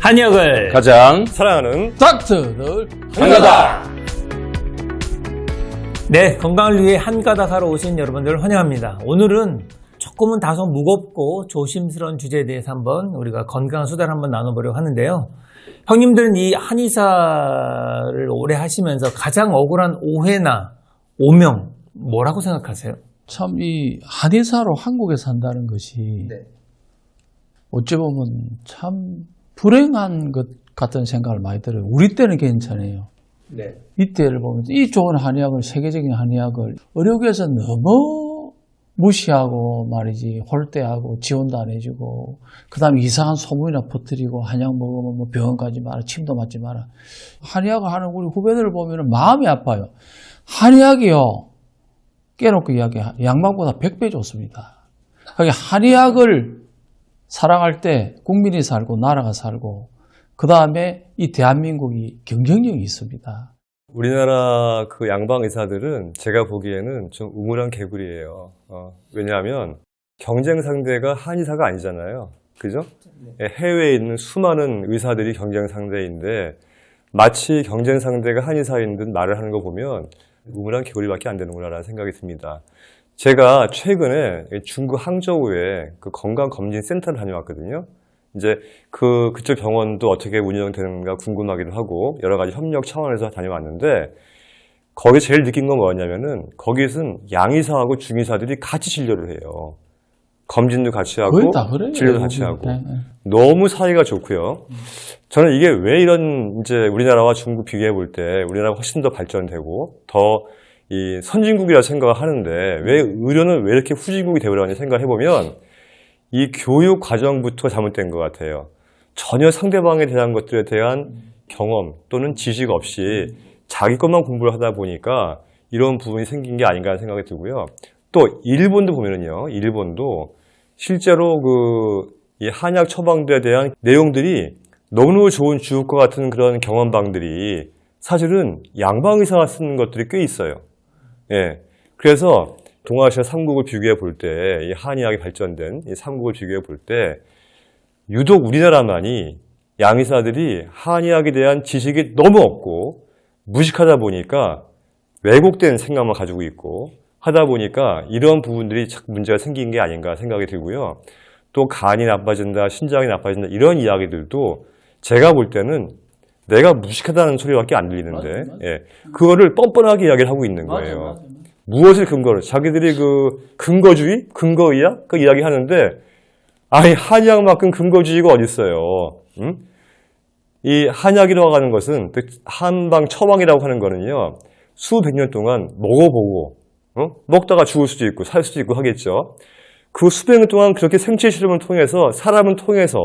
한약을 가장 사랑하는 닥터를 한가닥. 네, 건강을 위해 한가닥 하러 오신 여러분들 환영합니다. 오늘은 조금은 다소 무겁고 조심스러운 주제에 대해서 한번 우리가 건강한 수다를 한번 나눠보려고 하는데요. 형님들은 이 한의사를 오래 하시면서 가장 억울한 오해나 오명 뭐라고 생각하세요? 참 이 한의사로 한국에 산다는 것이 어찌 보면 참 불행한 것 같은 생각을 많이 들어요. 우리 때는 괜찮아요. 이때를 보면 이 좋은 한의학을, 세계적인 한의학을 의료계에서 너무 무시하고 말이지, 홀대하고 지원도 안 해주고, 그 다음에 이상한 소문이나 퍼뜨리고, 한약 먹으면 뭐 병원 가지 마라, 침도 맞지 마라. 한의학을 하는 우리 후배들을 보면 마음이 아파요. 한의학이요, 깨놓고 이야기해. 양말보다 100배 좋습니다. 그러니까 한의학을 사랑할 때 국민이 살고 나라가 살고, 그 다음에 이 대한민국이 경쟁력이 있습니다. 우리나라 그 양방 의사들은 제가 보기에는 좀 우물한 개구리예요. 왜냐하면 경쟁 상대가 한의사가 아니잖아요. 그죠? 해외에 있는 수많은 의사들이 경쟁 상대인데 마치 경쟁 상대가 한의사인 듯 말을 하는 거 보면 우물한 개구리밖에 안 되는구나라는 생각이 듭니다. 제가 최근에 중국 항저우에 그 건강검진센터를 다녀왔거든요. 이제 그쪽 병원도 어떻게 운영되는가 궁금하기도 하고 여러 가지 협력 차원에서 다녀왔는데 거기 제일 느낀 건 뭐였냐면은 거기서는 양의사하고 중의사들이 같이 진료를 해요. 검진도 같이 하고 거의 다 그래요. 진료도 같이 하고 네. 너무 사이가 좋고요. 저는 이게 왜 이런 이제 우리나라와 중국 비교해 볼 때 우리나라가 훨씬 더 발전되고 더 이 선진국이라 생각을 하는데 왜 의료는 왜 이렇게 후진국이 되어버렸는지 생각해 보면 이 교육 과정부터 잘못된 것 같아요. 전혀 상대방에 대한 것들에 대한 경험 또는 지식 없이 자기 것만 공부를 하다 보니까 이런 부분이 생긴 게 아닌가 하는 생각이 들고요. 또 일본도 보면은요, 일본도 실제로 이 한약 처방들에 대한 내용들이 너무너무 좋은 주옥과 같은 그런 경험방들이 사실은 양방의사가 쓰는 것들이 꽤 있어요. 예. 그래서 동아시아 3국을 비교해 볼 때, 이 한의학이 발전된 이 3국을 비교해 볼 때, 유독 우리나라만이 양의사들이 한의학에 대한 지식이 너무 없고, 무식하다 보니까 왜곡된 생각만 가지고 있고, 하다 보니까 이런 부분들이 자꾸 문제가 생긴 게 아닌가 생각이 들고요. 또 간이 나빠진다, 신장이 나빠진다, 이런 이야기들도 제가 볼 때는 내가 무식하다는 소리밖에 안 들리는데, 예. 그거를 뻔뻔하게 이야기를 하고 있는 거예요. 맞아요. 무엇을 근거로? 자기들이 근거주의? 근거의학? 그 이야기 하는데, 아니, 한의학만큼 근거주의가 어딨어요. 응? 이 한약이라고 하는 것은, 한방 처방이라고 하는 거는요, 수백 년 동안 먹어보고, 먹다가 죽을 수도 있고, 살 수도 있고 하겠죠. 그 수백 년 동안 그렇게 생체 실험을 통해서, 사람을 통해서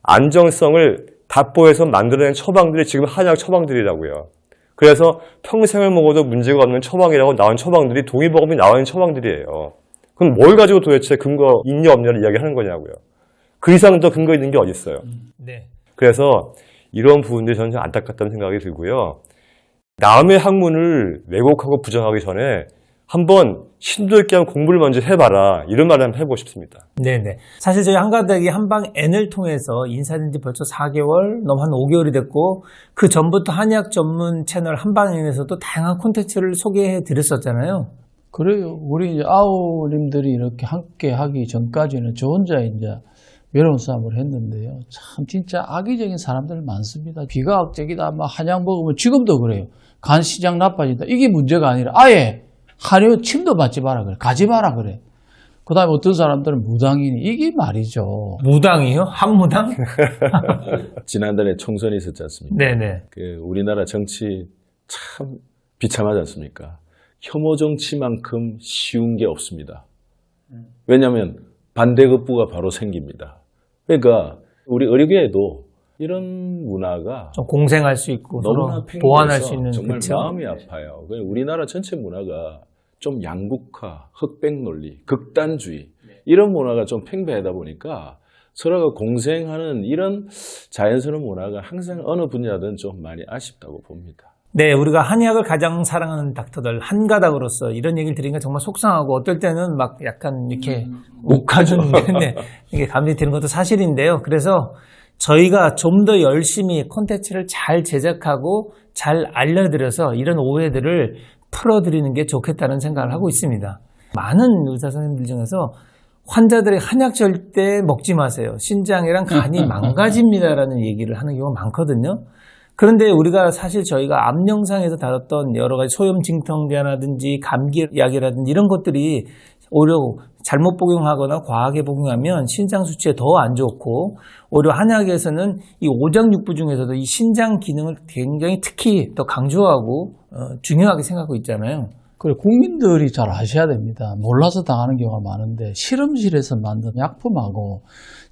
안정성을 답보해서 만들어낸 처방들이 지금 한약 처방들이라고요. 그래서 평생을 먹어도 문제가 없는 처방이라고 나온 처방들이 동의보감이 나와 있는 처방들이에요. 그럼 뭘 가지고 도대체 근거 있냐 없냐를 이야기하는 거냐고요. 그 이상 더 근거 있는 게 어디 있어요. 네. 그래서 이런 부분들이 저는 좀 안타깝다는 생각이 들고요. 남의 학문을 왜곡하고 부정하기 전에 한번 심도 있게 한번 공부를 먼저 해봐라. 이런 말을 한번 해보고 싶습니다. 네네. 사실 저희 한가닥이 한방 N을 통해서 인사된 지 벌써 4개월, 너무 한 5개월이 됐고, 그 전부터 한의학 전문 채널 한방 N에서도 다양한 콘텐츠를 소개해 드렸었잖아요. 그래요. 우리 이제 아우님들이 이렇게 함께 하기 전까지는 저 혼자 이제 외로운 싸움을 했는데요. 참 진짜 악의적인 사람들 많습니다. 비과학적이다, 막 한약 먹으면 지금도 그래요. 간 시장 나빠진다. 이게 문제가 아니라 아예 한의원 침도 맞지 마라 그래. 가지 마라 그래. 그 다음에 어떤 사람들은 무당이니. 이게 말이죠. 무당이요? 한무당? 지난달에 총선이 있었지 않습니까? 네네. 우리나라 정치 참 비참하지 않습니까? 혐오 정치만큼 쉬운 게 없습니다. 왜냐하면 반대급부가 바로 생깁니다. 그러니까 우리 의료계에도 이런 문화가 좀 공생할 수 있고 너무나 서로 보완할 수 팽배해서 있는, 정말 그쵸? 마음이 아파요. 우리나라 전체 문화가 좀 양극화, 흑백 논리, 극단주의 이런 문화가 좀 팽배하다 보니까 서로가 공생하는 이런 자연스러운 문화가 항상 어느 분야든 좀 많이 아쉽다고 봅니다. 네, 우리가 한의학을 가장 사랑하는 닥터들 한가닥으로서 이런 얘기를 들으니까 정말 속상하고 어떨 때는 막 약간 이렇게 욱하는 네, 이게 감정이 드는 것도 사실인데요. 그래서 저희가 좀 더 열심히 콘텐츠를 잘 제작하고 잘 알려드려서 이런 오해들을 풀어드리는 게 좋겠다는 생각을 하고 있습니다. 많은 의사 선생님들 중에서 환자들의 한약 절대 먹지 마세요. 신장이랑 간이 망가집니다라는 얘기를 하는 경우가 많거든요. 그런데 우리가 사실 저희가 앞 영상에서 다뤘던 여러 가지 소염 진통제라든지 감기약이라든지 이런 것들이 오히려 잘못 복용하거나 과하게 복용하면 신장 수치에 더 안 좋고, 오히려 한약에서는 이 오장육부 중에서도 이 신장 기능을 굉장히 특히 더 강조하고 중요하게 생각하고 있잖아요. 그래, 국민들이 잘 아셔야 됩니다. 몰라서 당하는 경우가 많은데, 실험실에서 만든 약품하고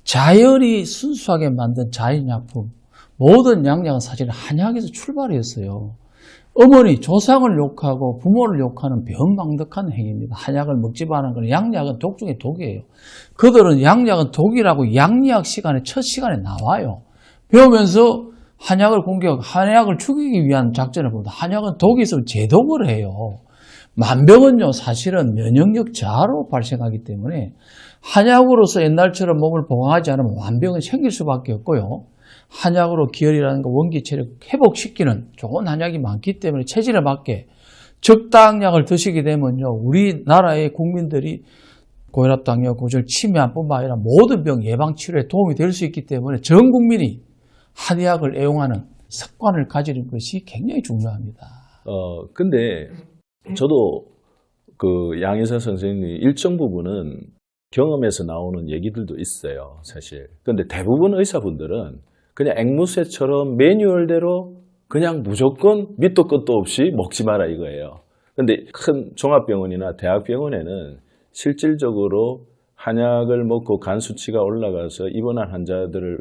자연이 순수하게 만든 자연약품, 모든 양약은 사실 한약에서 출발이었어요. 어머니, 조상을 욕하고 부모를 욕하는 변망덕한 행위입니다. 한약을 먹지 마는 건, 양약은 독 중에 독이에요. 그들은 양약은 독이라고 양리학 시간에 첫 시간에 나와요. 배우면서 한약을 공격하고 한약을 죽이기 위한 작전을 봅니다. 한약은 독이 있으면 제독을 해요. 만병은요, 사실은 면역력 저하로 발생하기 때문에 한약으로서 옛날처럼 몸을 보강하지 않으면 만병은 생길 수밖에 없고요. 한약으로 기혈이라든가 원기 체력 회복시키는 좋은 한약이 많기 때문에 체질에 맞게 적당량을 드시게 되면요, 우리나라의 국민들이 고혈압, 당뇨, 고지혈, 치매뿐만 아니라 모든 병 예방 치료에 도움이 될 수 있기 때문에 전 국민이 한약을 애용하는 습관을 가지는 것이 굉장히 중요합니다. 근데 저도 그 양의사 선생님이 일정 부분은 경험에서 나오는 얘기들도 있어요, 사실. 근데 대부분 의사분들은 그냥 앵무새처럼 매뉴얼대로 그냥 무조건 밑도 끝도 없이 먹지 마라 이거예요. 근데 큰 종합병원이나 대학병원에는 실질적으로 한약을 먹고 간 수치가 올라가서 입원한 환자들을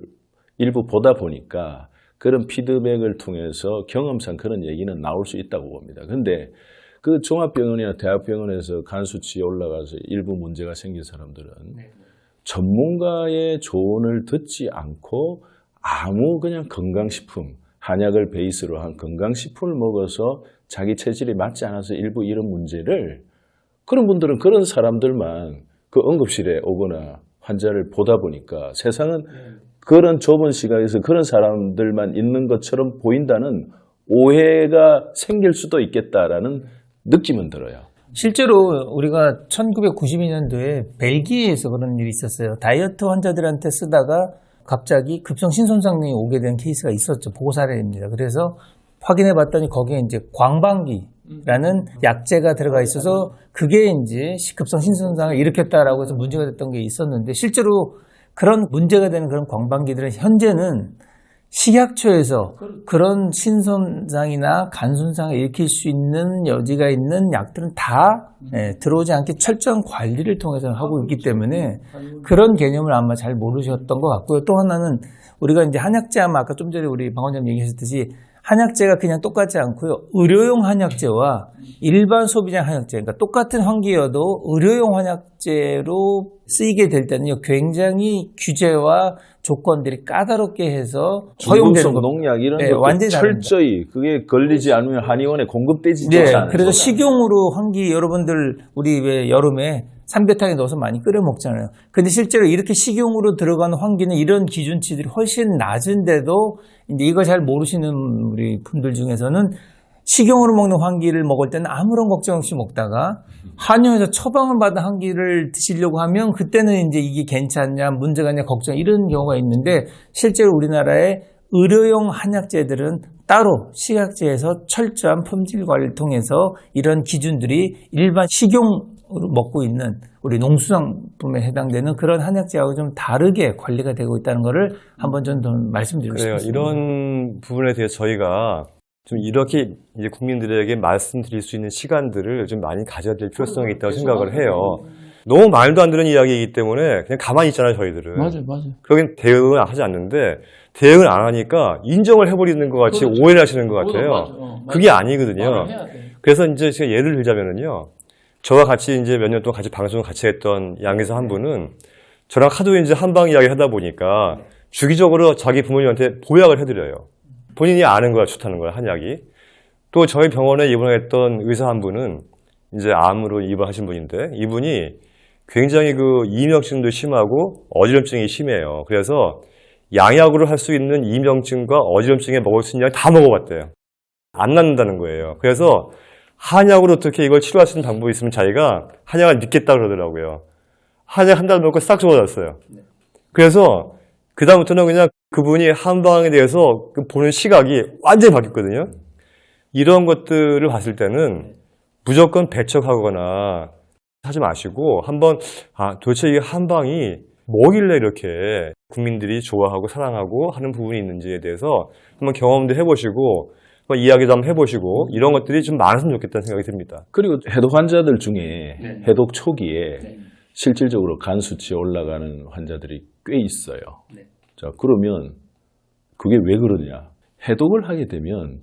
일부 보다 보니까 그런 피드백을 통해서 경험상 그런 얘기는 나올 수 있다고 봅니다. 근데 그 종합병원이나 대학병원에서 간 수치가 올라가서 일부 문제가 생긴 사람들은 전문가의 조언을 듣지 않고 아무 그냥 건강식품, 한약을 베이스로 한 건강식품을 먹어서 자기 체질에 맞지 않아서 일부 이런 문제를, 그런 분들은 그런 사람들만 그 응급실에 오거나 환자를 보다 보니까 세상은 그런 좁은 시각에서 그런 사람들만 있는 것처럼 보인다는 오해가 생길 수도 있겠다라는 느낌은 들어요. 실제로 우리가 1992년도에 벨기에에서 그런 일이 있었어요. 다이어트 환자들한테 쓰다가 갑자기 급성 신손상이 오게 된 케이스가 있었죠. 보고 사례입니다. 그래서 확인해 봤더니 거기에 이제 광방기라는 약재가 들어가 있어서 그게 이제 급성 신손상을 일으켰다라고 해서 문제가 됐던 게 있었는데, 실제로 그런 문제가 되는 그런 광방기들은 현재는 식약처에서 그런 신손상이나 간 손상을 일으킬 수 있는 여지가 있는 약들은 다 들어오지 않게 철저한 관리를 통해서 하고 있기 때문에 그런 개념을 아마 잘 모르셨던 것 같고요. 또 하나는 우리가 이제 한약재, 아마 아까 좀 전에 우리 방 원장님 얘기하셨듯이 한약재가 그냥 똑같지 않고요. 의료용 한약재와 일반 소비자 한약재, 그러니까 똑같은 환기여도 의료용 한약재로 쓰이게 될 때는요, 굉장히 규제와 조건들이 까다롭게 해서 허용되는 겁니다. 농약 이런 네, 것도 완전히 철저히 그게 걸리지 않으면 한의원에 공급되지 네, 않아요. 그래서 식용으로 환기, 여러분들 우리 왜 여름에 삼계탕에 넣어서 많이 끓여 먹잖아요. 근데 실제로 이렇게 식용으로 들어가는 환기는 이런 기준치들이 훨씬 낮은데도 이제 이거 잘 모르시는 우리 분들 중에서는 식용으로 먹는 환기를 먹을 때는 아무런 걱정 없이 먹다가 한의원에서 처방을 받은 환기를 드시려고 하면 그때는 이제 이게 괜찮냐, 문제가 있냐, 걱정, 이런 경우가 있는데, 실제로 우리나라의 의료용 한약재들은 따로 식약처에서 철저한 품질 관리를 통해서 이런 기준들이 일반 식용으로 먹고 있는 우리 농수산품에 해당되는 그런 한약재하고 좀 다르게 관리가 되고 있다는 것을 한번 좀 더 말씀드리고 그래요. 싶습니다. 이런 부분에 대해서 저희가 좀 이렇게 이제 국민들에게 말씀드릴 수 있는 시간들을 좀 많이 가져야 될 필요성이 있다고 생각을 해요. 너무 말도 안 되는 이야기이기 때문에 그냥 가만히 있잖아요, 저희들은. 맞아요. 그러긴 대응을 하지 않는데, 대응을 안 하니까 인정을 해버리는 것 같이 오해를 하시는 것 같아요. 그게 아니거든요. 그래서 이제 제가 예를 들자면은요, 저와 같이 이제 몇 년 동안 같이 방송을 같이 했던 양의사 한 분은 저랑 하도 이제 한방 이야기 하다 보니까 주기적으로 자기 부모님한테 보약을 해드려요. 본인이 아는 거야, 좋다는 거야, 한약이. 또 저희 병원에 입원했던 의사 한 분은 이제 암으로 입원하신 분인데, 이분이 굉장히 그 이명증도 심하고 어지럼증이 심해요. 그래서 양약으로 할 수 있는 이명증과 어지럼증에 먹을 수 있는 약 다 먹어봤대요. 안 낫는다는 거예요. 그래서 한약으로 어떻게 이걸 치료할 수 있는 방법이 있으면 자기가 한약을 믿겠다 그러더라고요. 한약 한 달 먹고 싹 좋아졌어요. 그래서 그다음부터는 그냥 그분이 한방에 대해서 보는 시각이 완전히 바뀌었거든요. 이런 것들을 봤을 때는 무조건 배척하거나 하지 마시고 한번 도대체 이 한방이 뭐길래 이렇게 국민들이 좋아하고 사랑하고 하는 부분이 있는지에 대해서 한번 경험도 해보시고 한번 이야기도 한번 해보시고 이런 것들이 좀 많았으면 좋겠다는 생각이 듭니다. 그리고 해독 환자들 중에 해독 초기에 실질적으로 간 수치 올라가는 환자들이 꽤 있어요. 자, 그러면 그게 왜 그러냐? 해독을 하게 되면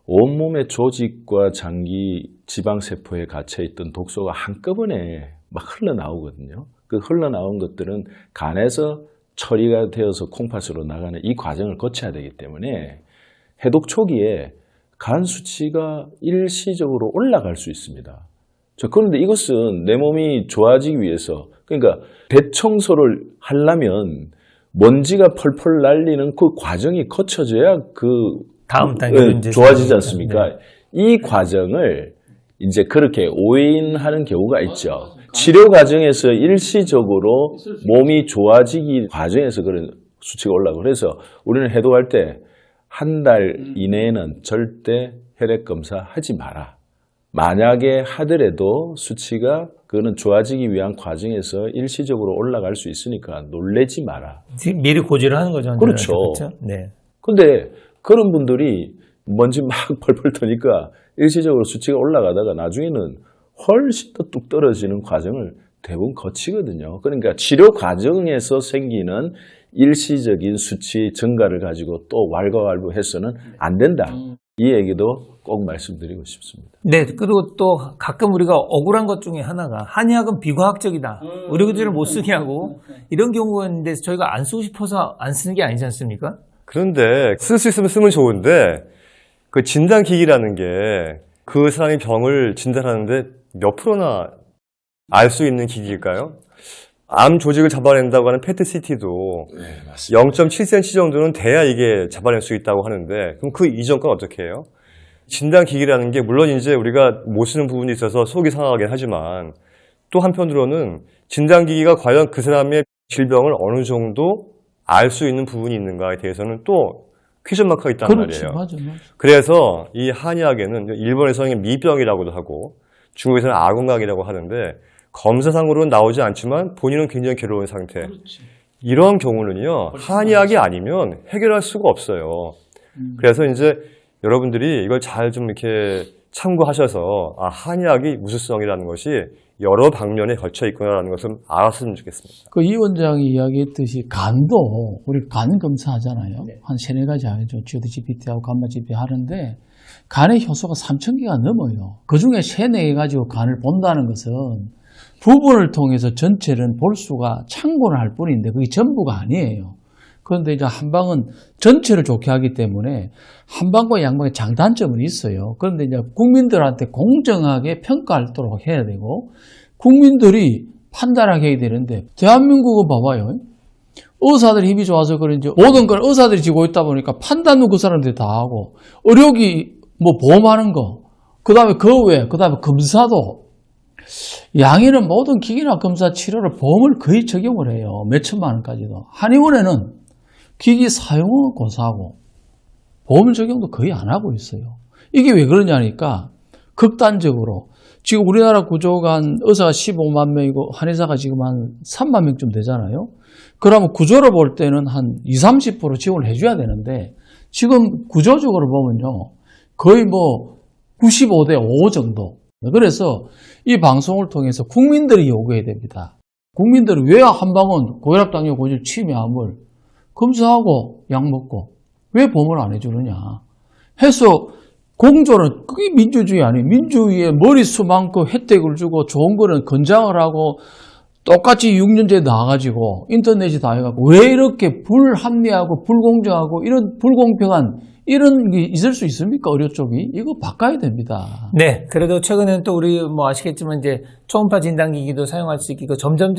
온몸의 조직과 장기, 지방세포에 갇혀있던 독소가 한꺼번에 막 흘러나오거든요. 그 흘러나온 것들은 간에서 처리가 되어서 콩팥으로 나가는 이 과정을 거쳐야 되기 때문에 해독 초기에 간 수치가 일시적으로 올라갈 수 있습니다. 자, 그런데 이것은 내 몸이 좋아지기 위해서, 그러니까 대청소를 하려면 먼지가 펄펄 날리는 그 과정이 거쳐져야 그 다음 단계로 이제 좋아지지 않습니까? 네. 이 과정을 이제 그렇게 오인하는 경우가 있죠. 치료 과정에서 일시적으로 몸이 좋아지기 과정에서 그런 수치가 올라가고, 그래서 우리는 해독할 때 한 달 이내에는 절대 혈액 검사 하지 마라. 만약에 하더라도 수치가 그거는 좋아지기 위한 과정에서 일시적으로 올라갈 수 있으니까 놀래지 마라. 미리 고지를 하는 거죠. 그렇죠. 그렇죠? 네. 근데 그런 분들이 먼지 막 펄펄 터니까 일시적으로 수치가 올라가다가 나중에는 훨씬 더 뚝 떨어지는 과정을 대부분 거치거든요. 그러니까 치료 과정에서 생기는 일시적인 수치 증가를 가지고 또 왈가왈부해서는 안 된다. 이 얘기도 꼭 말씀드리고 싶습니다. 네, 그리고 또 가끔 우리가 억울한 것 중에 하나가 한의학은 비과학적이다. 의료기준을 못 쓰게 하고 이런 경우가 있는데 저희가 안 쓰고 싶어서 안 쓰는 게 아니지 않습니까? 그런데 쓸 수 있으면 쓰면 좋은데 그 진단기기라는 게 그 사람의 병을 진단하는데 몇 프로나 알 수 있는 기기일까요? 암 조직을 잡아낸다고 하는 PET-CT도 0.7cm 정도는 돼야 이게 잡아낼 수 있다고 하는데 그럼 그 이전 건 어떻게 해요? 진단기기라는 게 물론 이제 우리가 못 쓰는 부분이 있어서 속이 상하긴 하지만 또 한편으로는 진단기기가 과연 그 사람의 질병을 어느 정도 알 수 있는 부분이 있는가에 대해서는 또 퀴즈 마크가 있단 말이에요. 맞아. 그래서 이 한의학에는 일본에서는 미병이라고도 하고 중국에서는 아궁각이라고 하는데 검사상으로는 나오지 않지만 본인은 굉장히 괴로운 상태. 이런 경우는요, 한의학이 아니면 해결할 수가 없어요. 그래서 이제 여러분들이 이걸 잘 좀 이렇게 참고하셔서 한의학이 무수성이라는 것이 여러 방면에 걸쳐 있구나라는 것을 알았으면 좋겠습니다. 그 이 원장이 이야기했듯이 간도 우리 간 검사하잖아요. 한 3-4가지 하죠. GOT-GPT하고 감마-GP 하는데 간의 효소가 3,000개가 넘어요. 그중에 3-4개 가지고 간을 본다는 것은 부분을 통해서 전체를 볼 수가 참고를 할 뿐인데 그게 전부가 아니에요. 그런데 이제 한방은 전체를 좋게 하기 때문에 한방과 양방의 장단점은 있어요. 그런데 이제 국민들한테 공정하게 평가하도록 해야 되고 국민들이 판단하게 해야 되는데 대한민국은 봐봐요. 의사들이 힘이 좋아서 그런지 모든 걸 의사들이 지고 있다 보니까 판단도 그 사람들이 다 하고 의료기 뭐 보험하는 거 그 다음에 그 외에 그 다음에 검사도 양의는 모든 기기나 검사 치료를 보험을 거의 적용을 해요. 몇 천만 원까지도. 한의원에는 기기 사용은 고사하고 보험 적용도 거의 안 하고 있어요. 이게 왜 그러냐니까 극단적으로 지금 우리나라 구조가 한 의사가 15만 명이고 한의사가 지금 한 3만 명쯤 되잖아요. 그러면 구조를 볼 때는 한 20-30% 지원을 해줘야 되는데 지금 구조적으로 보면요. 거의 뭐 95대 5 정도. 그래서 이 방송을 통해서 국민들이 요구해야 됩니다. 국민들이 왜 한방은 고혈압, 당뇨, 고지혈, 치매암을 검사하고 약 먹고 왜 보험을 안 해주느냐 해서 공조는 그게 민주주의 아니에요. 민주주의에 머릿수만큼 혜택을 주고 좋은 거는 권장을 하고 똑같이 6년제 나와가지고 인터넷이 다 해갖고 왜 이렇게 불합리하고 불공정하고 이런 불공평한 이런 게 있을 수 있습니까? 의료 쪽이 이거 바꿔야 됩니다. 네, 그래도 최근에는 또 우리 뭐 아시겠지만 이제 초음파 진단기기도 사용할 수 있고 점점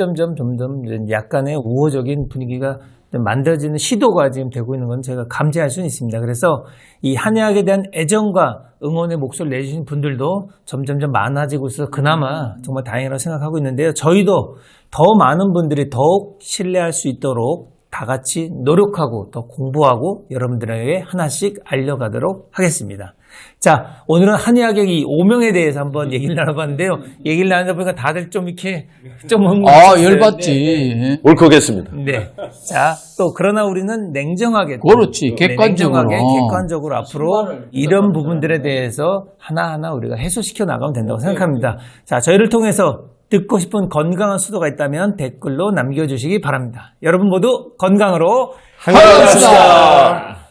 약간의 우호적인 분위기가 좀 만들어지는 시도가 지금 되고 있는 건 저희가 감지할 수는 있습니다. 그래서 이 한의학에 대한 애정과 응원의 목소리를 내주신 분들도 점점점 많아지고 있어서 그나마 정말 다행이라고 생각하고 있는데요. 저희도 더 많은 분들이 더욱 신뢰할 수 있도록 다 같이 노력하고 더 공부하고 여러분들에게 하나씩 알려가도록 하겠습니다. 자, 오늘은 한의학의 이 오명에 대해서 한번 얘기를 나눠봤는데요. 얘기를 나눠보니까 다들 좀 이렇게 좀 열받지. 옳거겠습니다. 네. 자, 또 그러나 우리는 냉정하게 그렇지. 객관적으로. 객관적으로 앞으로 이런 부분들에 대해서 하나하나 우리가 해소시켜 나가면 된다고 생각합니다. 자, 저희를 통해서 듣고 싶은 건강한 수도가 있다면 댓글로 남겨주시기 바랍니다. 여러분 모두 건강으로 합시다.